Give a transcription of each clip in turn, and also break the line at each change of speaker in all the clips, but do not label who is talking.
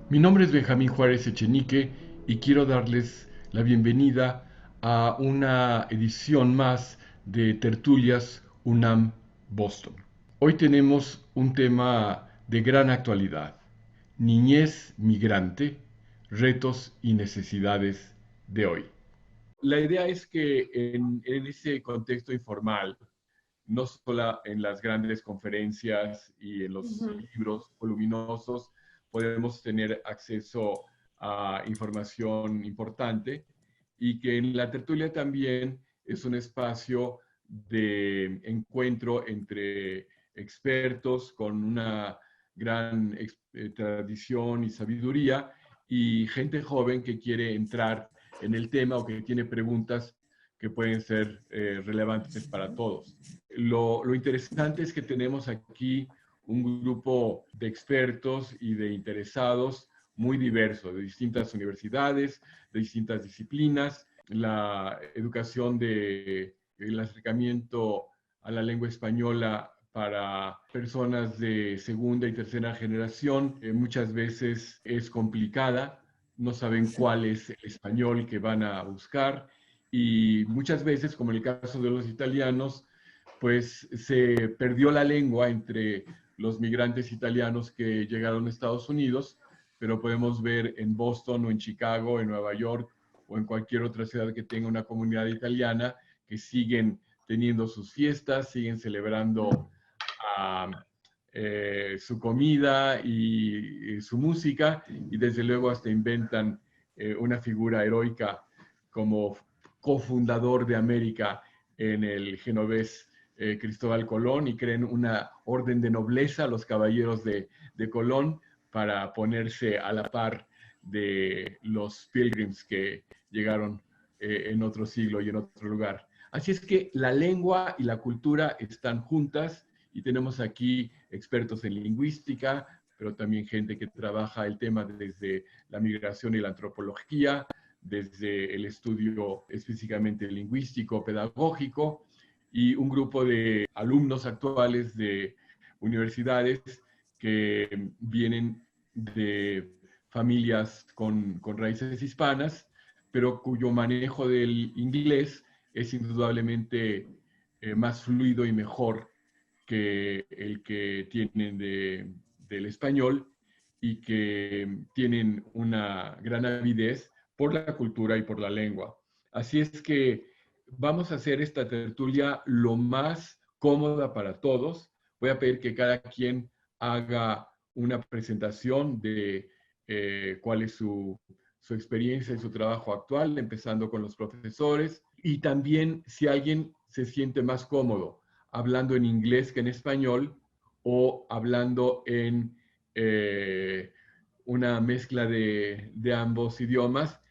Mi nombre es Benjamín Juárez Echenique y quiero darles la bienvenida a una edición más de Tertulias UNAM Boston. Hoy tenemos un tema de gran actualidad: niñez migrante, retos y necesidades de hoy. La idea es que en ese contexto informal, no solo en las grandes conferencias y en los
Ujú.
libros voluminosos podemos tener acceso a información importante, y que en la tertulia también es un espacio de encuentro entre expertos con una gran tradición y sabiduría, y gente joven que quiere entrar en el tema o que tiene preguntas que pueden ser relevantes para todos. Lo interesante es que tenemos aquí un grupo de expertos y de interesados muy diverso, de distintas universidades, de distintas disciplinas. La educación el acercamiento a la lengua española para personas de segunda y tercera generación muchas veces es complicada, no saben cuál es el español que van a buscar, y muchas veces, como en el caso de los italianos, pues se perdió la lengua entre los migrantes italianos que llegaron a Estados Unidos, pero podemos ver en Boston o en Chicago, en Nueva York o en cualquier otra ciudad que tenga una comunidad italiana, que siguen teniendo sus fiestas, siguen celebrando uh, su comida y su música, y desde luego hasta inventan una figura heroica como cofundador de América en el genovés Cristóbal Colón, y creen una orden de nobleza, los caballeros de Colón, para ponerse a la par de los pilgrims que llegaron en otro siglo y en otro lugar. Así es que la lengua y la cultura están juntas, y tenemos aquí expertos en lingüística, pero también gente que trabaja el tema desde la migración y la antropología, desde el estudio específicamente lingüístico, pedagógico, y un grupo de alumnos actuales de universidades que vienen de familias con raíces hispanas, pero cuyo manejo del inglés es indudablemente más fluido y mejor que el que tienen del español, y que tienen una gran avidez por la cultura y por la lengua. Así es que vamos a hacer esta tertulia lo más cómoda para todos. Voy a pedir que cada quien haga una presentación de cuál es su experiencia y su trabajo actual, empezando con los profesores, y también si alguien se siente más cómodo hablando en inglés que en español, o hablando en una mezcla de ambos idiomas.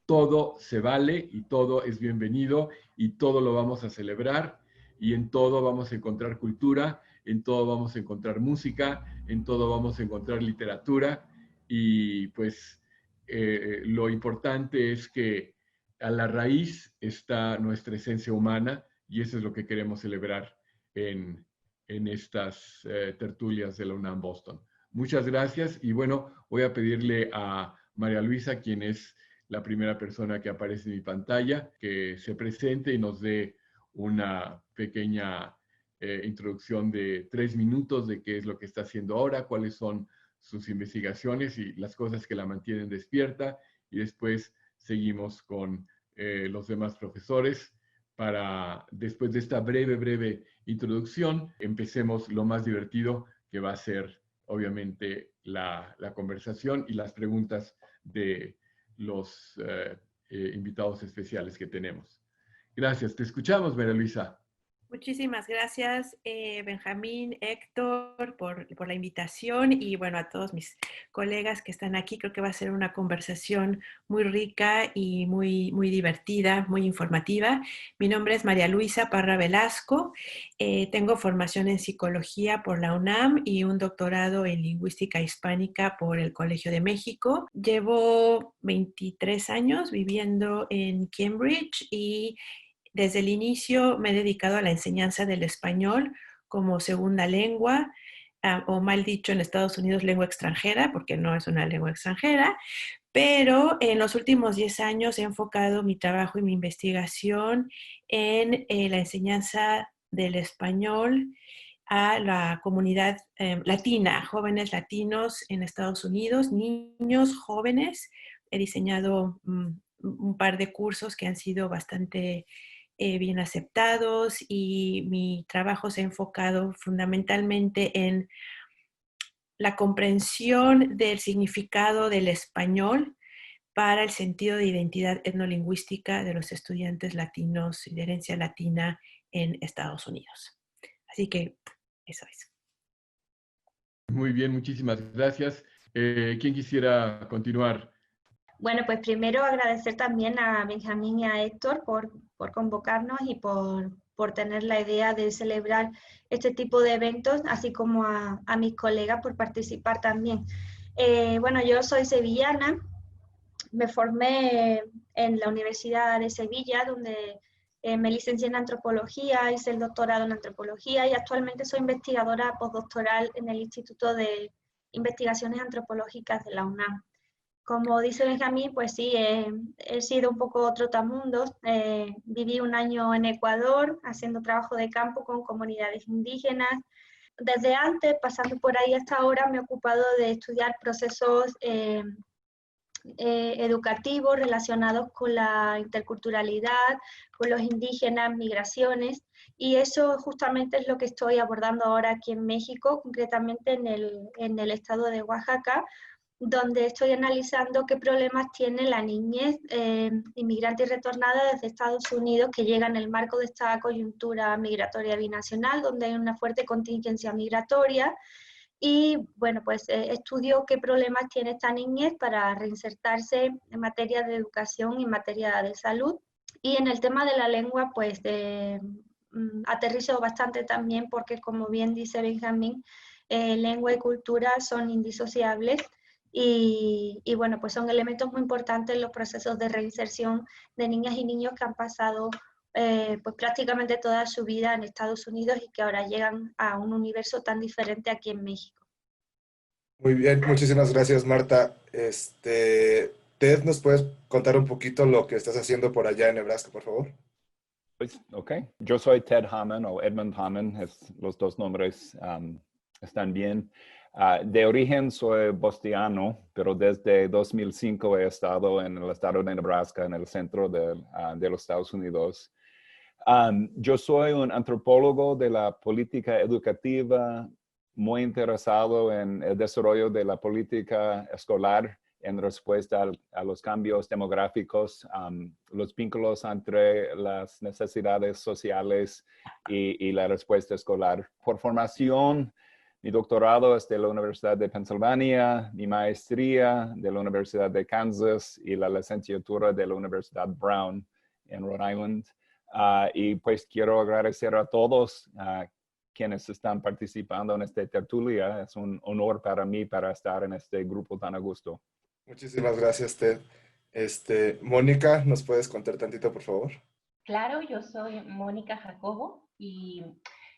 Todo se vale y todo es bienvenido, y todo lo vamos a celebrar, y en todo vamos a encontrar cultura, en todo vamos a encontrar música, en todo vamos a encontrar literatura, y pues lo importante es que a la raíz está nuestra esencia humana, y eso es lo que queremos celebrar en, en estas tertulias de la UNAM Boston. Muchas gracias, y bueno, voy a pedirle a María Luisa, quien es la primera persona que aparece en mi pantalla, que se presente y nos dé una pequeña introducción de 3 minutos de qué es lo que está haciendo ahora, cuáles son sus investigaciones y las cosas que la mantienen despierta, y después seguimos con los demás profesores para, después de esta breve introducción, empecemos lo más divertido, que va a ser obviamente la conversación y las preguntas de los invitados especiales que tenemos. Gracias, te escuchamos, María Luisa.
Muchísimas gracias, Benjamín, Héctor, por la invitación y bueno, a todos mis colegas que están aquí. Creo que va a ser una conversación muy rica y muy divertida, muy informativa. Mi nombre es María Luisa Parra Velasco. Tengo formación en psicología por la UNAM y un doctorado en lingüística hispánica por el Colegio de México. Llevo 23 años viviendo en Cambridge y desde el inicio me he dedicado a la enseñanza del español como segunda lengua. o mal dicho en Estados Unidos, lengua extranjera, porque no es una lengua extranjera, pero en los últimos 10 años he enfocado mi trabajo y mi investigación en la enseñanza del español a la comunidad latina, jóvenes latinos en Estados Unidos, niños jóvenes. He diseñado un par de cursos que han sido bastante bien aceptados y mi trabajo se ha enfocado fundamentalmente en la comprensión del significado del español para el sentido de identidad etnolingüística de los estudiantes latinos y de herencia latina en Estados Unidos. Así que eso es.
Muy bien, muchísimas gracias. ¿Quién quisiera continuar?
Bueno, pues primero agradecer también a Benjamín y a Héctor por convocarnos y por tener la idea de celebrar este tipo de eventos, así como a mis colegas por participar también. Bueno, yo soy sevillana, me formé en la Universidad de Sevilla, donde me licencié en antropología, hice el doctorado en antropología y actualmente soy investigadora postdoctoral en el Instituto de Investigaciones Antropológicas de la UNAM. Como dice Benjamín, pues sí, he sido un poco trotamundos. Viví un año en Ecuador haciendo trabajo de campo con comunidades indígenas. Desde antes, pasando por ahí hasta ahora, me he ocupado de estudiar procesos educativos relacionados con la interculturalidad, con los indígenas, migraciones, y eso justamente es lo que estoy abordando ahora aquí en México, concretamente en el estado de Oaxaca, donde estoy analizando qué problemas tiene la niñez inmigrante y retornada desde Estados Unidos que llega en el marco de esta coyuntura migratoria binacional, donde hay una fuerte contingencia migratoria. Y bueno, pues estudio qué problemas tiene esta niñez para reinsertarse en materia de educación y en materia de salud. Y en el tema de la lengua, pues aterrizo bastante también porque, como bien dice Benjamín, lengua y cultura son indisociables y bueno, pues son elementos muy importantes en los procesos de reinserción de niñas y niños que han pasado pues prácticamente toda su vida en Estados Unidos y que ahora llegan a un universo tan diferente aquí en México.
Muy bien, muchísimas gracias, Marta. Ted, ¿nos puedes contar un poquito lo que estás haciendo por allá en Nebraska, por favor?
Pues, ok. Yo soy Ted Hamann o Edmund Hamann, los dos nombres están bien. De origen soy bostoniano, pero desde 2005 he estado en el estado de Nebraska, en el centro de los Estados Unidos. Yo soy un antropólogo de la política educativa, muy interesado en el desarrollo de la política escolar en respuesta a los cambios demográficos, los vínculos entre las necesidades sociales y la respuesta escolar. Por formación, mi doctorado es de la Universidad de Pensilvania, mi maestría de la Universidad de Kansas y la licenciatura de la Universidad Brown en Rhode Island. Y pues quiero agradecer a todos quienes están participando en esta tertulia. Es un honor para mí para estar en este grupo tan a gusto.
Muchísimas gracias, Ted. Mónica, ¿nos puedes contar tantito, por favor?
Claro, yo soy Mónica Jacobo y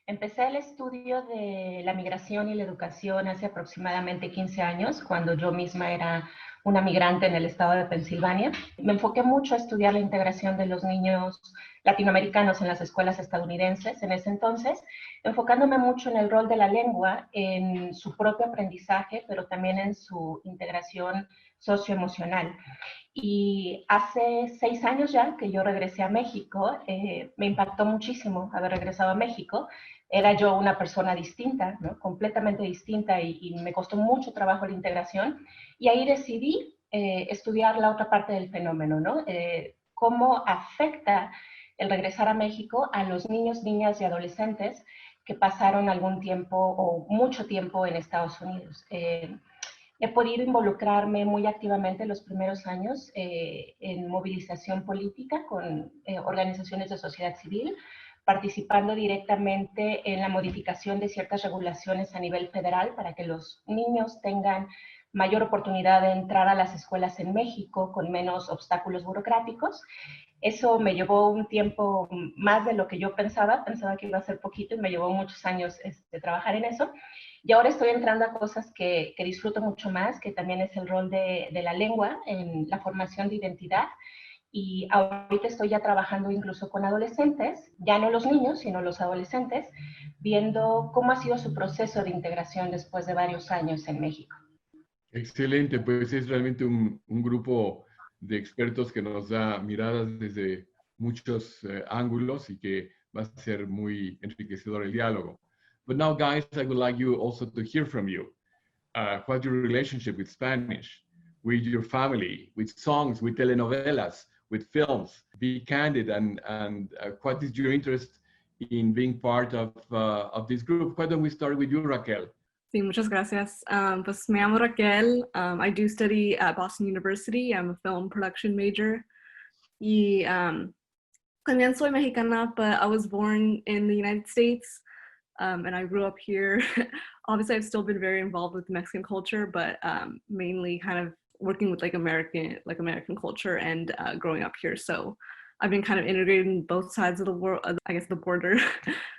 empecé el estudio de la migración y la educación hace aproximadamente 15 años, cuando yo misma era una migrante en el estado de Pensilvania. Me enfoqué mucho a estudiar la integración de los niños latinoamericanos en las escuelas estadounidenses en ese entonces, enfocándome mucho en el rol de la lengua, en su propio aprendizaje, pero también en su integración socioemocional. Y hace 6 años ya que yo regresé a México, me impactó muchísimo haber regresado a México. Era yo una persona distinta, ¿no? Completamente distinta y me costó mucho trabajo la integración. Y ahí decidí estudiar la otra parte del fenómeno, ¿no? Cómo afecta el regresar a México a los niños, niñas y adolescentes que pasaron algún tiempo o mucho tiempo en Estados Unidos. He podido involucrarme muy activamente en los primeros años en movilización política con organizaciones de sociedad civil, participando directamente en la modificación de ciertas regulaciones a nivel federal para que los niños tengan mayor oportunidad de entrar a las escuelas en México con menos obstáculos burocráticos. Eso me llevó un tiempo más de lo que yo pensaba que iba a ser poquito y me llevó muchos años trabajar en eso. Y ahora estoy entrando a cosas que disfruto mucho más, que también es el rol de la lengua en la formación de identidad. Y ahorita estoy ya trabajando incluso con adolescentes, ya no los niños, sino los adolescentes, viendo cómo ha sido su proceso de integración después de varios años en México.
Excelente, pues es realmente un grupo de expertos que nos da miradas desde muchos ángulos y que va a ser muy enriquecedor el diálogo. But now, guys, I would like you also to hear from you. What's your relationship with Spanish, with your family, with songs, with telenovelas, with films? Be candid and what is your interest in being part of this group? Why don't we start with you, Raquel?
Sí, muchas gracias. Pues me llamo Raquel. I do study at Boston University. I'm a film production major. Y también soy mexicana, but I was born in the United States, and I grew up here. Obviously, I've still been very involved with Mexican culture, but mainly kind of working with American culture and growing up here. So I've been kind of integrated in both sides of the world, I guess the border.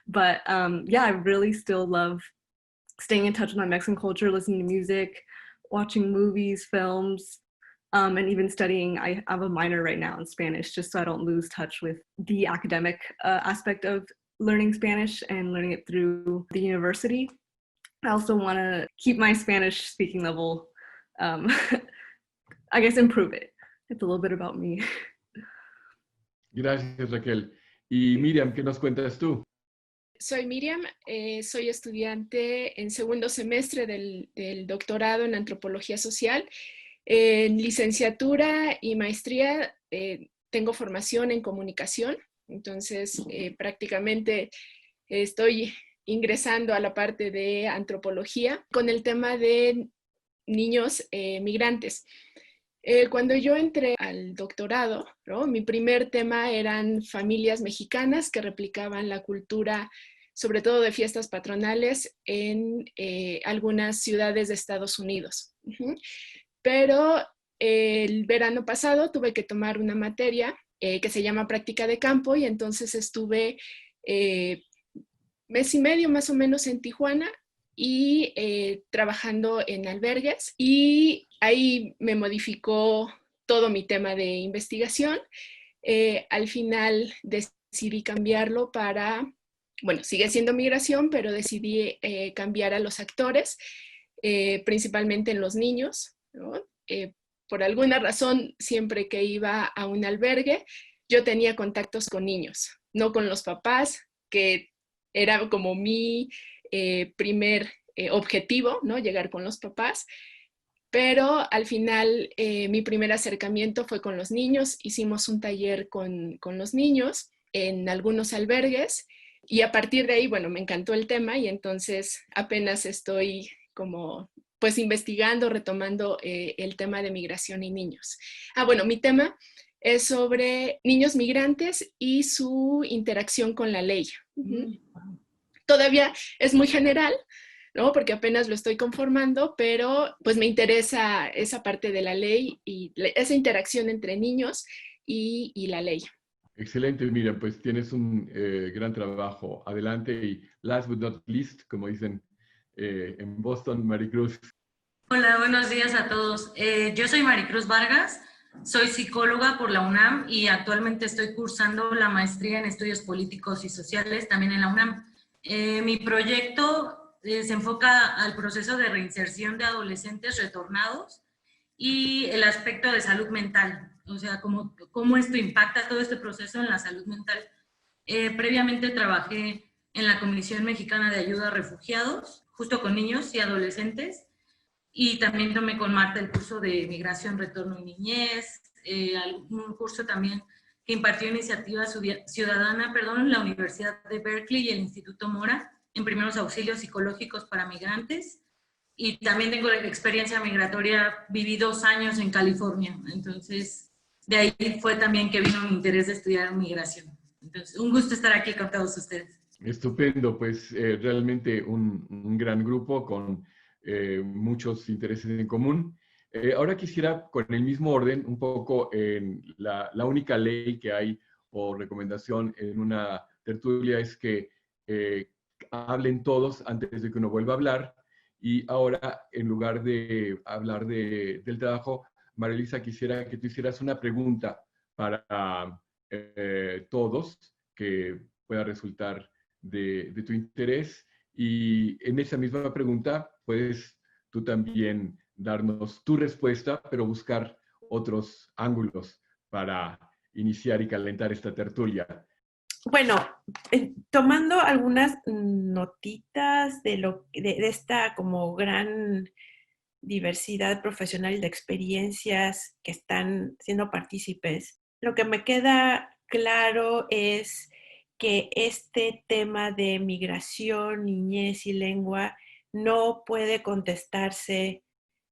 But yeah, I really still love staying in touch with my Mexican culture, listening to music, watching movies, films, and even studying. I have a minor right now in Spanish, just so I don't lose touch with the academic aspect of learning Spanish and learning it through the university. I also want to keep my Spanish speaking level, I guess improve it. It's a little bit about me.
Gracias, Raquel. Y Miriam, ¿qué nos cuentas tú?
Soy Miriam, soy estudiante en segundo semestre del doctorado en Antropología Social. En licenciatura y maestría tengo formación en comunicación, entonces prácticamente estoy ingresando a la parte de antropología con el tema de niños migrantes. Cuando yo entré al doctorado, ¿no? Mi primer tema eran familias mexicanas que replicaban la cultura, sobre todo de fiestas patronales, en algunas ciudades de Estados Unidos. Pero el verano pasado tuve que tomar una materia que se llama práctica de campo y entonces estuve mes y medio más o menos en Tijuana y trabajando en albergues, y ahí me modificó todo mi tema de investigación. Al final decidí cambiarlo para, bueno, sigue siendo migración, pero decidí cambiar a los actores, principalmente en los niños, ¿no? Por alguna razón, siempre que iba a un albergue, yo tenía contactos con niños, no con los papás, que era como mi primer objetivo, ¿no? Llegar con los papás. Pero al final mi primer acercamiento fue con los niños. Hicimos un taller con los niños en algunos albergues y a partir de ahí, bueno, me encantó el tema y entonces apenas estoy como pues investigando, retomando el tema de migración y niños. Bueno, mi tema es sobre niños migrantes y su interacción con la ley. Todavía es muy general, ¿no? Porque apenas lo estoy conformando, pero pues me interesa esa parte de la ley y esa interacción entre niños y la ley.
Excelente, Miriam, pues tienes un gran trabajo. Adelante y last but not least, como dicen en Boston, Maricruz.
Hola, buenos días a todos. Yo soy Maricruz Vargas, soy psicóloga por la UNAM y actualmente estoy cursando la maestría en estudios políticos y sociales también en la UNAM. Mi proyecto se enfoca al proceso de reinserción de adolescentes retornados y el aspecto de salud mental, o sea, cómo esto impacta todo este proceso en la salud mental. Previamente trabajé en la Comisión Mexicana de Ayuda a Refugiados, justo con niños y adolescentes, y también tomé con Marta el curso de Migración, Retorno y Niñez, un curso también que impartió Iniciativa Ciudadana, la Universidad de Berkeley y el Instituto Mora, en primeros auxilios psicológicos para migrantes, y también tengo experiencia migratoria, viví 2 años en California, entonces de ahí fue también que vino mi interés de estudiar migración. Entonces, un gusto estar aquí con todos ustedes.
Estupendo, pues realmente un gran grupo con muchos intereses en común. Ahora quisiera, con el mismo orden, un poco en la única ley que hay o recomendación en una tertulia es que hablen todos antes de que uno vuelva a hablar. Y ahora, en lugar de hablar del trabajo, María Luisa, quisiera que tú hicieras una pregunta para todos que pueda resultar de tu interés. Y en esa misma pregunta puedes tú también darnos tu respuesta, pero buscar otros ángulos para iniciar y calentar esta tertulia.
Bueno, tomando algunas notitas de esta como gran diversidad profesional y de experiencias que están siendo partícipes, lo que me queda claro es que este tema de migración, niñez y lengua no puede contestarse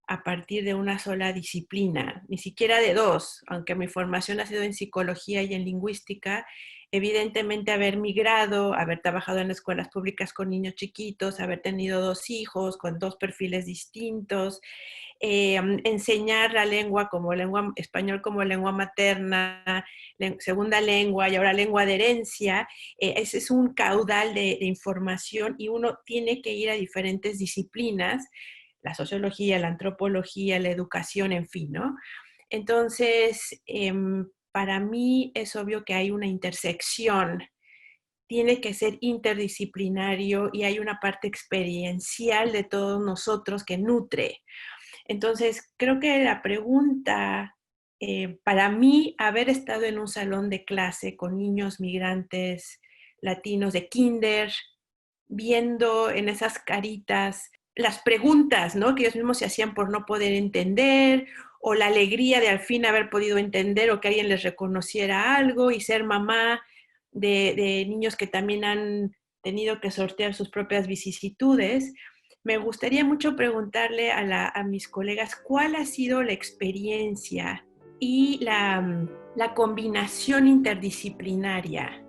a partir de una sola disciplina, ni siquiera de dos, aunque mi formación ha sido en psicología y en lingüística. Evidentemente haber migrado, haber trabajado en escuelas públicas con niños chiquitos, haber tenido 2 hijos con 2 perfiles distintos, enseñar la lengua como lengua español como lengua materna, segunda lengua y ahora lengua de herencia, ese es un caudal de información y uno tiene que ir a diferentes disciplinas, la sociología, la antropología, la educación, en fin, ¿no? Entonces, para mí es obvio que hay una intersección, tiene que ser interdisciplinario y hay una parte experiencial de todos nosotros que nutre. Entonces, creo que la pregunta, para mí, haber estado en un salón de clase con niños migrantes latinos de kinder, viendo en esas caritas las preguntas, ¿no?, que ellos mismos se hacían por no poder entender, o la alegría de al fin haber podido entender o que alguien les reconociera algo, y ser mamá de niños que también han tenido que sortear sus propias vicisitudes. Me gustaría mucho preguntarle a mis colegas cuál ha sido la experiencia y la combinación interdisciplinaria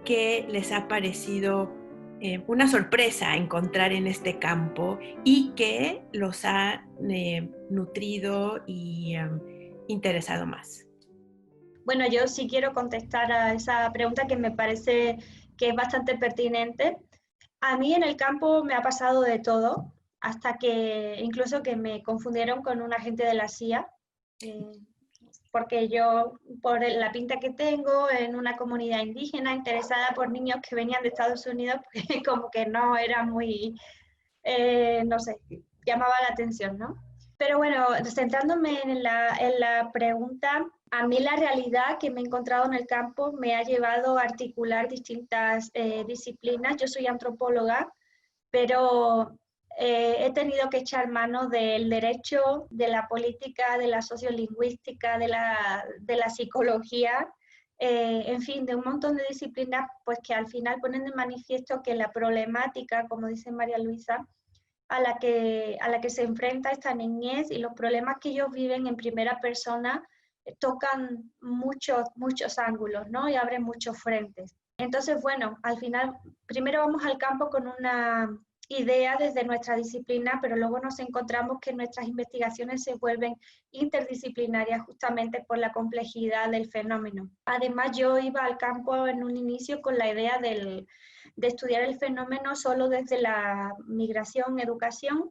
que les ha parecido una sorpresa encontrar en este campo y que los ha nutrido y interesado más.
Bueno, yo sí quiero contestar a esa pregunta que me parece que es bastante pertinente. A mí en el campo me ha pasado de todo, hasta que incluso que me confundieron con un agente de la CIA, porque yo, por la pinta que tengo, en una comunidad indígena interesada por niños que venían de Estados Unidos, pues como que no era muy, no sé, llamaba la atención, ¿no? Pero bueno, centrándome en la pregunta, a mí la realidad que me he encontrado en el campo me ha llevado a articular distintas disciplinas. Yo soy antropóloga, pero he tenido que echar mano del derecho, de la política, de la sociolingüística, de la psicología, en fin, de un montón de disciplinas pues, que al final ponen de manifiesto que la problemática, como dice María Luisa, a la que se enfrenta esta niñez y los problemas que ellos viven en primera persona tocan muchos ángulos, ¿no? Y abren muchos frentes. Entonces, bueno, al final, primero vamos al campo con una idea desde nuestra disciplina, pero luego nos encontramos que nuestras investigaciones se vuelven interdisciplinarias justamente por la complejidad del fenómeno. Además, yo iba al campo en un inicio con la idea de estudiar el fenómeno solo desde la migración, educación,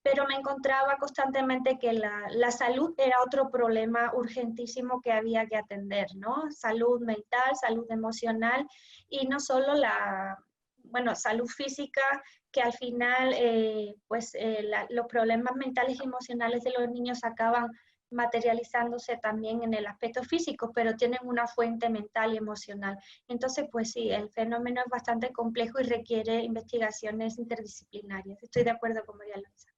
pero me encontraba constantemente que la salud era otro problema urgentísimo que había que atender, ¿no? Salud mental, salud emocional y no solo salud física, que al final los problemas mentales y emocionales de los niños acaban materializándose también en el aspecto físico, pero tienen una fuente mental y emocional. Entonces, pues sí, el fenómeno es bastante complejo y requiere investigaciones interdisciplinarias. Estoy de acuerdo con María Luisa.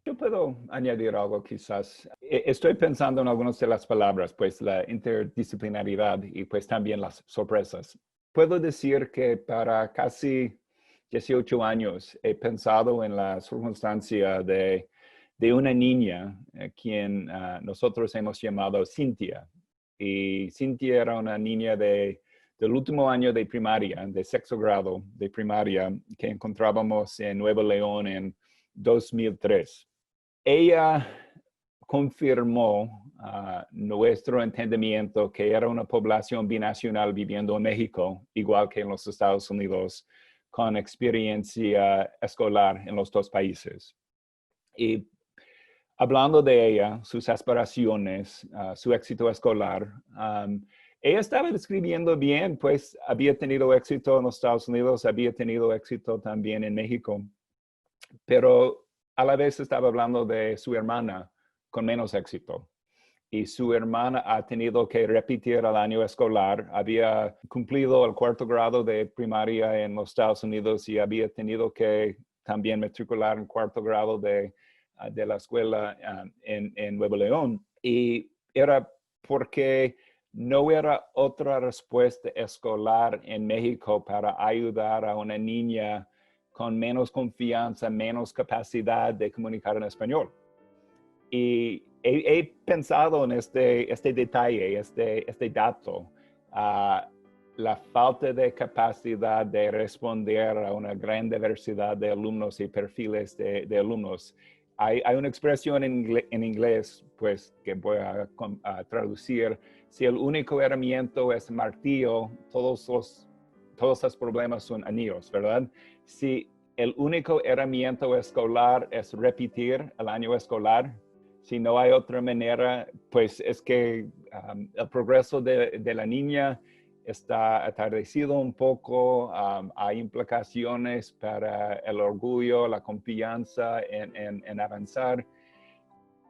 Yo puedo añadir algo quizás. Estoy pensando en algunas de las palabras, pues la interdisciplinaridad y pues también las sorpresas. Puedo decir que para casi 18 años he pensado en la circunstancia de una niña quien nosotros hemos llamado Cintia. Y Cintia era una niña del último año de primaria, de 6º grado de primaria, que encontrábamos en Nuevo León en 2003. Ella confirmó nuestro entendimiento que era una población binacional viviendo en México, igual que en los Estados Unidos, con experiencia escolar en los dos países. Y hablando de ella, sus aspiraciones, su éxito escolar, ella estaba describiendo bien, pues había tenido éxito en los Estados Unidos, había tenido éxito también en México, pero a la vez estaba hablando de su hermana con menos éxito. Y su hermana ha tenido que repetir el año escolar, había cumplido el 4º grado de primaria en los Estados Unidos y había tenido que también matricular en 4º grado de la escuela en Nuevo León. Y era porque no era otra respuesta escolar en México para ayudar a una niña con menos confianza, menos capacidad de comunicar en español. Y he pensado en este detalle, este dato, la falta de capacidad de responder a una gran diversidad de alumnos y perfiles de alumnos. Hay una expresión en inglés, pues, que voy a traducir. Si el único herramienta es martillo, todos los problemas son anillos, ¿verdad? Si el único herramienta escolar es repetir el año escolar, si no hay otra manera, pues es que el progreso de la niña está atardecido un poco, hay implicaciones para el orgullo, la confianza en avanzar.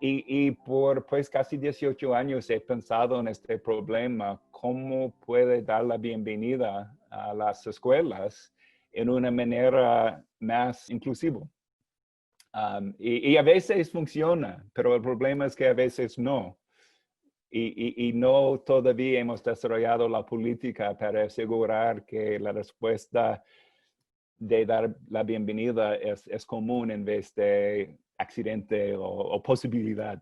Y por pues casi 18 años he pensado en este problema, cómo puede dar la bienvenida a las escuelas en una manera más inclusiva. Y a veces funciona, pero el problema es que a veces no. Y no todavía hemos desarrollado la política para asegurar que la respuesta de dar la bienvenida es común en vez de accidente o posibilidad.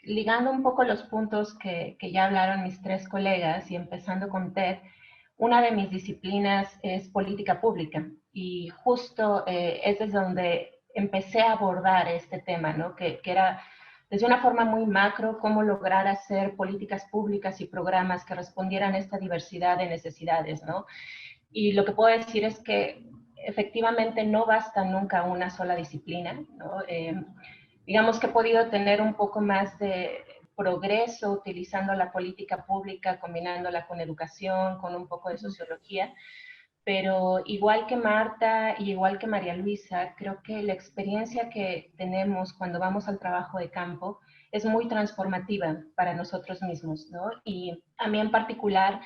Ligando un poco los puntos que ya hablaron mis 3 colegas y empezando con Ted, una de mis disciplinas es política pública y justo es desde donde empecé a abordar este tema, ¿no? Que era desde una forma muy macro, cómo lograr hacer políticas públicas y programas que respondieran a esta diversidad de necesidades, ¿no? Y lo que puedo decir es que efectivamente no basta nunca una sola disciplina, ¿no? Digamos que he podido tener un poco más de progreso utilizando la política pública, combinándola con educación, con un poco de sociología, pero igual que Marta y igual que María Luisa, creo que la experiencia que tenemos cuando vamos al trabajo de campo es muy transformativa para nosotros mismos, ¿no? Y a mí en particular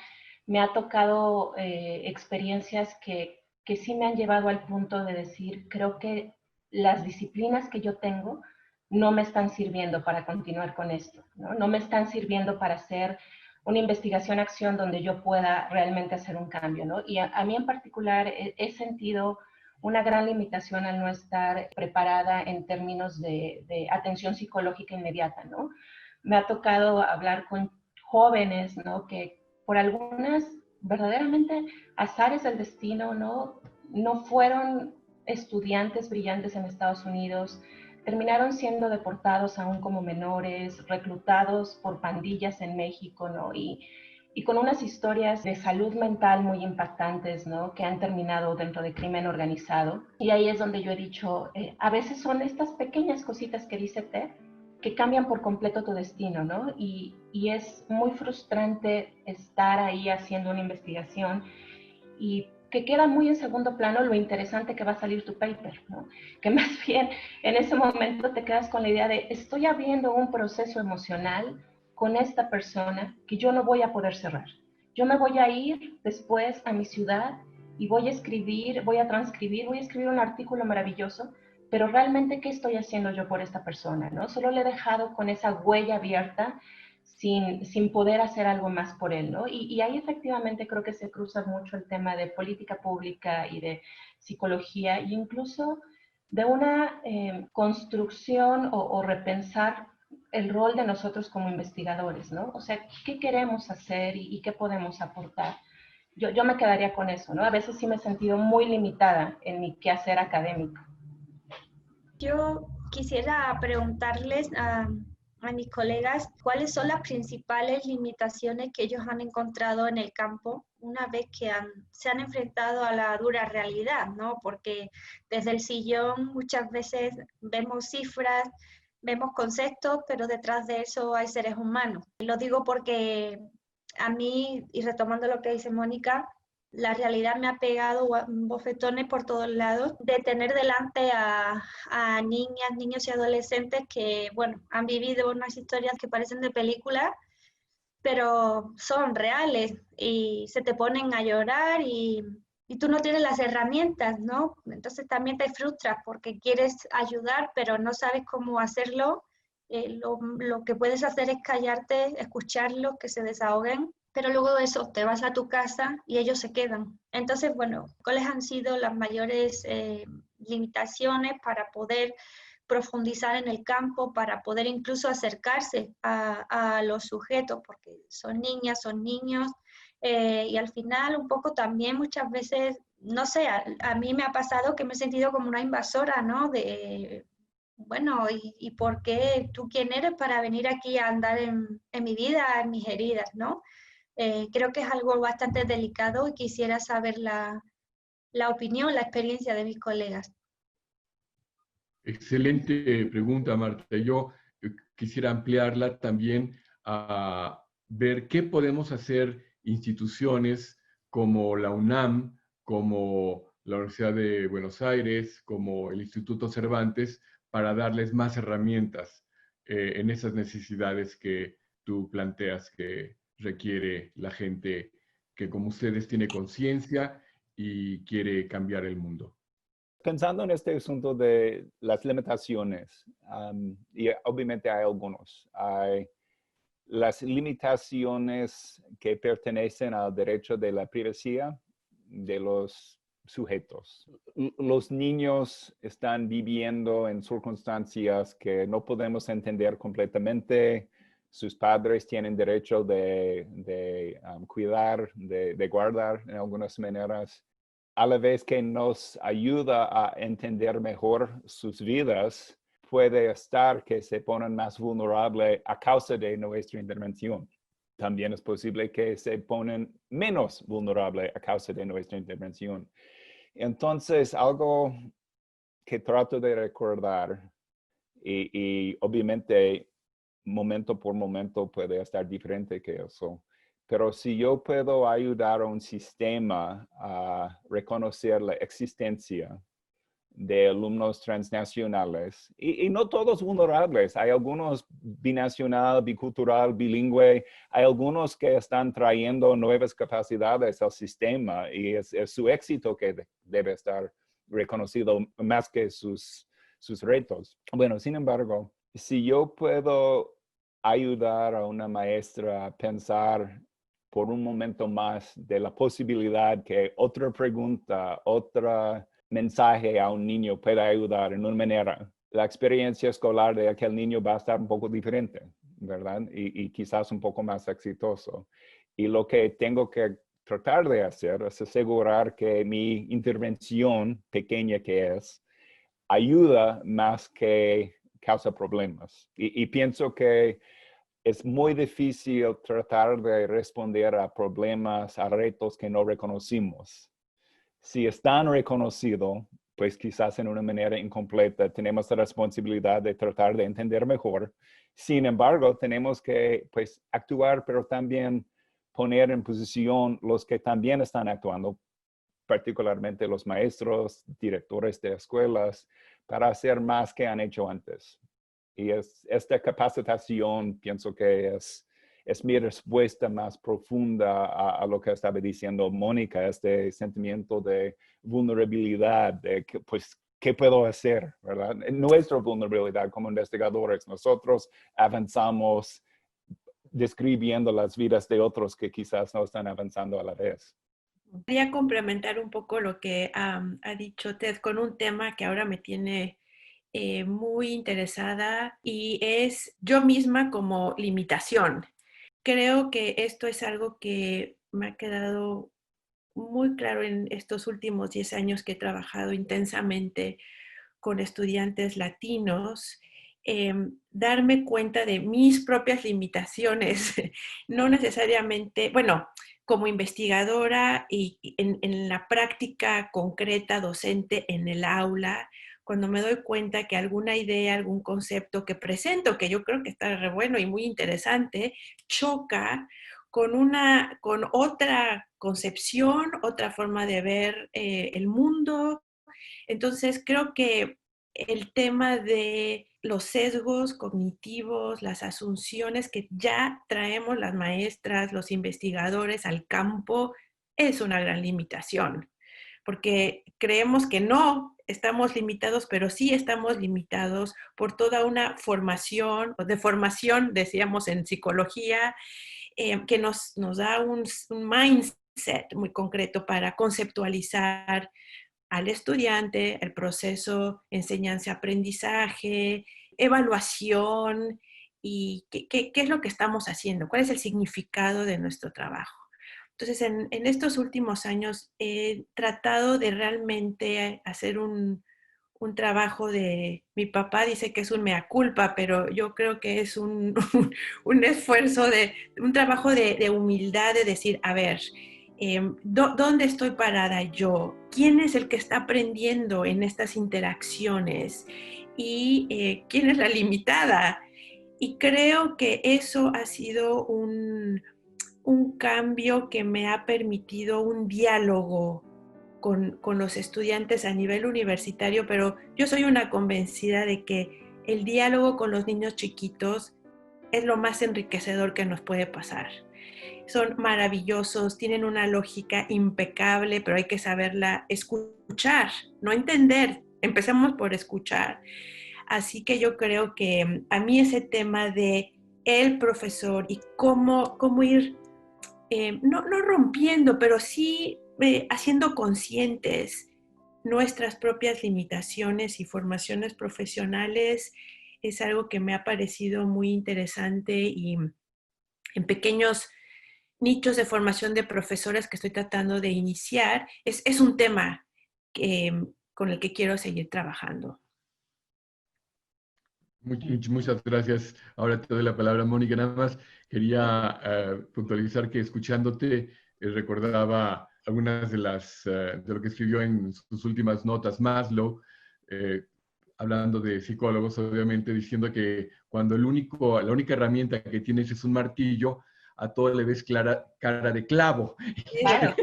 me ha tocado experiencias que sí me han llevado al punto de decir, creo que las disciplinas que yo tengo no me están sirviendo para continuar con esto, ¿no? No me están sirviendo para hacer una investigación-acción donde yo pueda realmente hacer un cambio, ¿no? Y a mí en particular he sentido una gran limitación al no estar preparada en términos de atención psicológica inmediata, ¿no? Me ha tocado hablar con jóvenes, ¿no? Que por algunas verdaderamente azares del destino, ¿no? No fueron estudiantes brillantes en Estados Unidos, terminaron siendo deportados aún como menores, reclutados por pandillas en México, ¿no? Y con unas historias de salud mental muy impactantes, ¿no? Que han terminado dentro de crimen organizado. Y ahí es donde yo he dicho, a veces son estas pequeñas cositas que dice Ted que cambian por completo tu destino, ¿no? Y es muy frustrante estar ahí haciendo una investigación y que queda muy en segundo plano lo interesante que va a salir tu paper, ¿no? Que más bien en ese momento te quedas con la idea de estoy abriendo un proceso emocional con esta persona que yo no voy a poder cerrar. Yo me voy a ir después a mi ciudad y voy a escribir, voy a transcribir, voy a escribir un artículo maravilloso, pero realmente ¿qué estoy haciendo yo por esta persona, ¿no? Solo le he dejado con esa huella abierta sin poder hacer algo más por él, ¿no? Y ahí efectivamente creo que se cruza mucho el tema de política pública y de psicología, e incluso de una construcción o repensar el rol de nosotros como investigadores, ¿no? O sea, ¿qué queremos hacer y qué podemos aportar? Yo me quedaría con eso, ¿no? A veces sí me he sentido muy limitada en mi quehacer académico.
Yo quisiera preguntarles, a mis colegas cuáles son las principales limitaciones que ellos han encontrado en el campo una vez que se han enfrentado a la dura realidad, ¿no? Porque desde el sillón muchas veces vemos cifras, vemos conceptos, pero detrás de eso hay seres humanos. Lo digo porque a mí, y retomando lo que dice Mónica, la realidad me ha pegado bofetones por todos lados, de tener delante a niñas, niños y adolescentes que, bueno, han vivido unas historias que parecen de película, pero son reales y se te ponen a llorar y tú no tienes las herramientas, ¿no? Entonces también te frustras porque quieres ayudar, pero no sabes cómo hacerlo. Lo que puedes hacer es callarte, escucharlos, que se desahoguen, pero luego de eso te vas a tu casa y ellos se quedan. Entonces, bueno, ¿cuáles han sido las mayores limitaciones para poder profundizar en el campo, para poder incluso acercarse a los sujetos, porque son niñas, son niños, y al final un poco también muchas veces, no sé, a mí me ha pasado que me he sentido como una invasora, ¿no? Bueno, ¿y por qué tú quién eres para venir aquí a andar en mi vida, en mis heridas, ¿no? Creo que es algo bastante delicado y quisiera saber la opinión, la experiencia de mis colegas.
Excelente pregunta, Marta. Yo quisiera ampliarla también a ver qué podemos hacer instituciones como la UNAM, como la Universidad de Buenos Aires, como el Instituto Cervantes, para darles más herramientas en esas necesidades que tú planteas que requiere la gente que como ustedes tiene conciencia y quiere cambiar el mundo.
Pensando en este asunto de las limitaciones, y obviamente hay algunos, hay las limitaciones que pertenecen al derecho de la privacidad de los sujetos. Los niños están viviendo en circunstancias que no podemos entender completamente. Sus padres tienen derecho de cuidar, de guardar en algunas maneras. A la vez que nos ayuda a entender mejor sus vidas, puede estar que se ponen más vulnerables a causa de nuestra intervención. También es posible que se ponen menos vulnerables a causa de nuestra intervención. Entonces, algo que trato de recordar, y obviamente momento por momento puede estar diferente que eso, pero si yo puedo ayudar a un sistema a reconocer la existencia de alumnos transnacionales, y no todos vulnerables, hay algunos binacional, bicultural, bilingüe, hay algunos que están trayendo nuevas capacidades al sistema y es su éxito que debe estar reconocido más que sus retos. Bueno, sin embargo, si yo puedo ayudar a una maestra a pensar por un momento más de la posibilidad que otra pregunta, otra mensaje a un niño pueda ayudar en una manera, la experiencia escolar de aquel niño va a estar un poco diferente, ¿verdad? Y quizás un poco más exitoso. Y lo que tengo que tratar de hacer es asegurar que mi intervención, pequeña que es, ayuda más que causa problemas. Y pienso que es muy difícil tratar de responder a problemas, a retos que no reconocimos. Si están reconocidos, pues quizás en una manera incompleta, tenemos la responsabilidad de tratar de entender mejor. Sin embargo, tenemos que pues, actuar, pero también poner en posición los que también están actuando, particularmente los maestros, directores de escuelas, para hacer más que han hecho antes. Y esta capacitación, pienso que es mi respuesta más profunda a lo que estaba diciendo Mónica, este sentimiento de vulnerabilidad, de que, pues, ¿qué puedo hacer? ¿Verdad? Nuestra vulnerabilidad como investigadores, nosotros avanzamos describiendo las vidas de otros que quizás no están avanzando a la vez.
Quería complementar un poco lo que ha dicho Ted con un tema que ahora me tiene muy interesada y es yo misma como limitación. Creo que esto es algo que me ha quedado muy claro en estos últimos 10 años que he trabajado intensamente con estudiantes latinos darme cuenta de mis propias limitaciones, no necesariamente, bueno, como investigadora y en la práctica concreta docente en el aula, cuando me doy cuenta que alguna idea, algún concepto que presento, que yo creo que está re bueno y muy interesante, choca con otra concepción, otra forma de ver el mundo. Entonces creo que el tema de los sesgos cognitivos, las asunciones que ya traemos las maestras, los investigadores al campo, es una gran limitación, porque creemos que no estamos limitados, pero sí estamos limitados por toda una formación, o de formación, decíamos en psicología, que nos da un mindset muy concreto para conceptualizar al estudiante, el proceso enseñanza-aprendizaje, evaluación y qué es lo que estamos haciendo, cuál es el significado de nuestro trabajo. Entonces, en estos últimos años he tratado de realmente hacer un trabajo de, mi papá dice que es un mea culpa, pero yo creo que es un esfuerzo, un trabajo de humildad, de decir, a ver, ¿dónde estoy parada yo? ¿Quién es el que está aprendiendo en estas interacciones? ¿Y quién es la limitada? Y creo que eso ha sido un cambio que me ha permitido un diálogo con los estudiantes a nivel universitario, pero yo soy una convencida de que el diálogo con los niños chiquitos es lo más enriquecedor que nos puede pasar. Son maravillosos, tienen una lógica impecable, pero hay que saberla escuchar, no entender. Empecemos por escuchar. Así que yo creo que a mí ese tema de el profesor y cómo ir, no rompiendo, pero sí haciendo conscientes nuestras propias limitaciones y formaciones profesionales es algo que me ha parecido muy interesante y en pequeños nichos de formación de profesores que estoy tratando de iniciar, es un tema con el que quiero seguir trabajando.
Muchas gracias. Ahora te doy la palabra, Mónica. Nada más quería puntualizar que escuchándote recordaba algunas de lo que escribió en sus últimas notas Maslow, hablando de psicólogos, obviamente, diciendo que cuando la única herramienta que tienes es un martillo, a todo le ves cara de clavo.
Claro.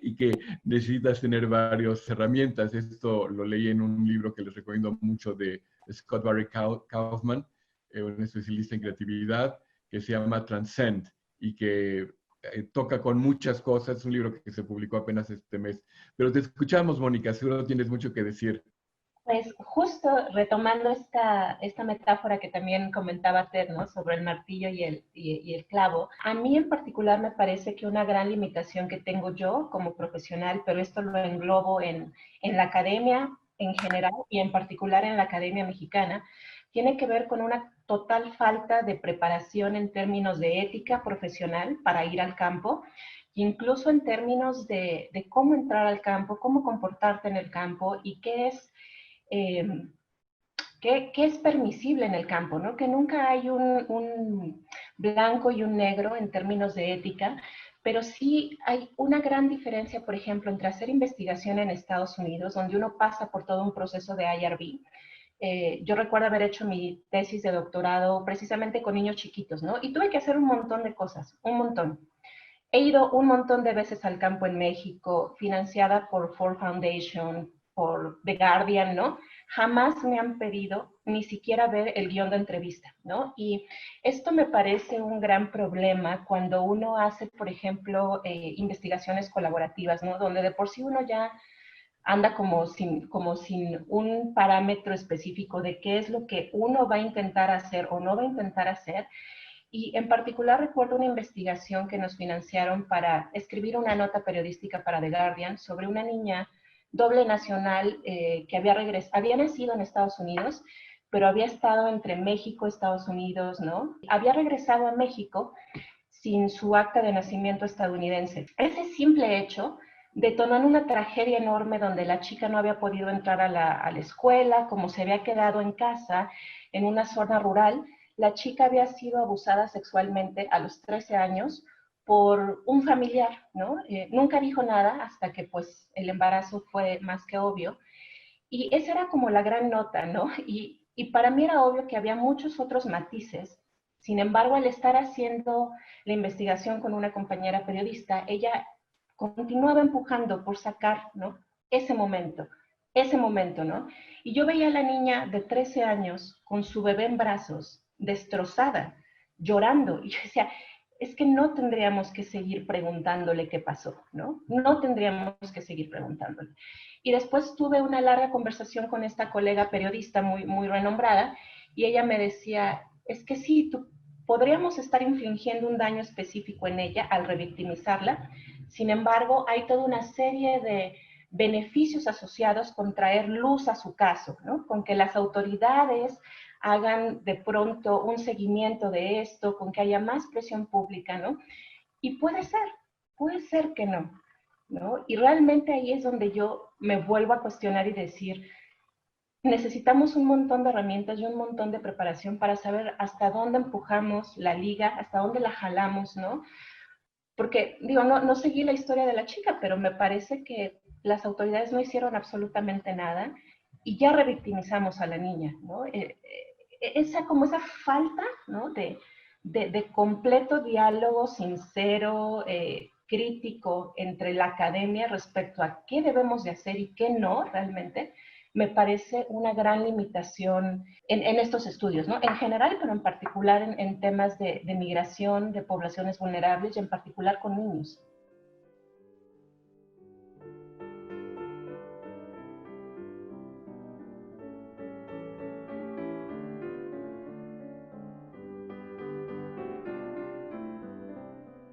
Y que necesitas tener varias herramientas. Esto lo leí en un libro que les recomiendo mucho de Scott Barry Kaufman, un especialista en creatividad, que se llama Transcend y que toca con muchas cosas. Es un libro que se publicó apenas este mes. Pero te escuchamos, Mónica, seguro tienes mucho que decir.
Pues justo retomando esta metáfora que también comentaba Ted, ¿no? Sobre el martillo y el clavo, a mí en particular me parece que una gran limitación que tengo yo como profesional, pero esto lo englobo en la academia en general y en particular en la academia mexicana, tiene que ver con una total falta de preparación en términos de ética profesional para ir al campo, incluso en términos de cómo entrar al campo, cómo comportarte en el campo y qué es permisible en el campo, ¿no? Que nunca hay un blanco y un negro en términos de ética, pero sí hay una gran diferencia, por ejemplo, entre hacer investigación en Estados Unidos, donde uno pasa por todo un proceso de IRB. Yo recuerdo haber hecho mi tesis de doctorado precisamente con niños chiquitos, ¿no? Y tuve que hacer un montón de cosas, un montón. He ido un montón de veces al campo en México, financiada por Ford Foundation, por The Guardian, ¿no? Jamás me han pedido ni siquiera ver el guión de entrevista, ¿no? Y esto me parece un gran problema cuando uno hace, por ejemplo, investigaciones colaborativas, ¿no? Donde de por sí uno ya anda como sin un parámetro específico de qué es lo que uno va a intentar hacer o no va a intentar hacer. Y en particular recuerdo una investigación que nos financiaron para escribir una nota periodística para The Guardian sobre una niña doble nacional que había nacido en Estados Unidos, pero había estado entre México y Estados Unidos, ¿no? Había regresado a México sin su acta de nacimiento estadounidense. Ese simple hecho detonó en una tragedia enorme donde la chica no había podido entrar a la escuela, como se había quedado en casa, en una zona rural. La chica había sido abusada sexualmente a los 13 años por un familiar, ¿no? Nunca dijo nada hasta que pues el embarazo fue más que obvio. Y esa era como la gran nota, ¿no? Y para mí era obvio que había muchos otros matices. Sin embargo, al estar haciendo la investigación con una compañera periodista, ella continuaba empujando por sacar, ¿no? Ese momento, ¿no? Y yo veía a la niña de 13 años con su bebé en brazos, destrozada, llorando, y yo decía, es que no tendríamos que seguir preguntándole qué pasó, ¿no? No tendríamos que seguir preguntándole. Y después tuve una larga conversación con esta colega periodista muy renombrada, y ella me decía, es que sí, podríamos estar infligiendo un daño específico en ella al revictimizarla. Sin embargo, hay toda una serie de beneficios asociados con traer luz a su caso, ¿no? Con que las autoridades hagan de pronto un seguimiento de esto, con que haya más presión pública, ¿no? Y puede ser que no, ¿no? Y realmente ahí es donde yo me vuelvo a cuestionar y decir, necesitamos un montón de herramientas y un montón de preparación para saber hasta dónde empujamos la liga, hasta dónde la jalamos, ¿no? Porque, digo, no seguí la historia de la chica, pero me parece que las autoridades no hicieron absolutamente nada y ya revictimizamos a la niña, ¿no? Como esa falta, ¿no? de completo diálogo sincero, crítico entre la academia respecto a qué debemos de hacer y qué no realmente, me parece una gran limitación en estos estudios, ¿no? En general, pero en particular en temas de migración, de poblaciones vulnerables y en particular con niños.